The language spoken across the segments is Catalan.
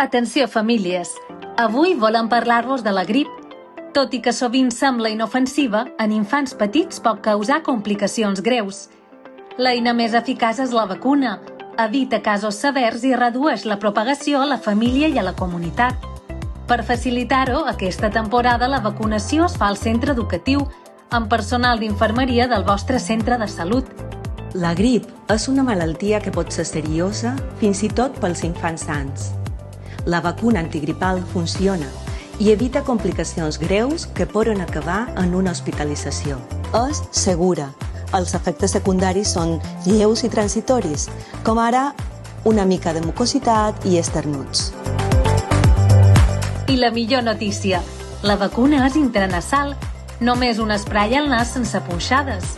Atenció, famílies! Avui volem parlar-vos de la grip. Tot i que sovint sembla inofensiva, en infants petits pot causar complicacions greus. L'eina més eficaç és la vacuna. Evita casos severs i redueix la propagació a la família i a la comunitat. Per facilitar-ho, aquesta temporada la vacunació es fa al centre educatiu, amb personal d'infermeria del vostre centre de salut. La grip és una malaltia que pot ser seriosa fins i tot pels infants sants. La vacuna antigripal funciona i evita complicacions greus que poden acabar en una hospitalització. És segura. Els efectes secundaris són lleus i transitoris, com ara una mica de mucositat i esternuts. I la millor notícia, la vacuna és intranasal, només un esprai al nas sense punxades.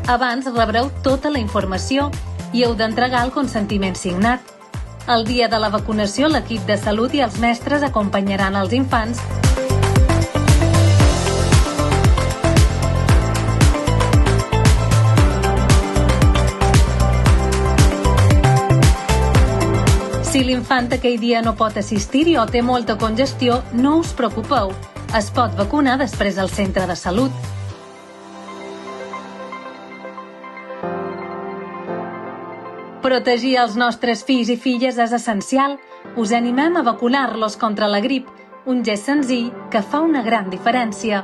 Abans rebreu tota la informació i heu d'entregar el consentiment signat. El dia de la vacunació, l'equip de salut i els mestres acompanyaran els infants Si l'infant aquell dia no pot assistir-hi o té molta congestió, no us preocupeu. Es pot vacunar després al centre de salut. Protegir els nostres fills i filles és essencial. Us animem a vacunar-los contra la grip, un gest senzill que fa una gran diferència.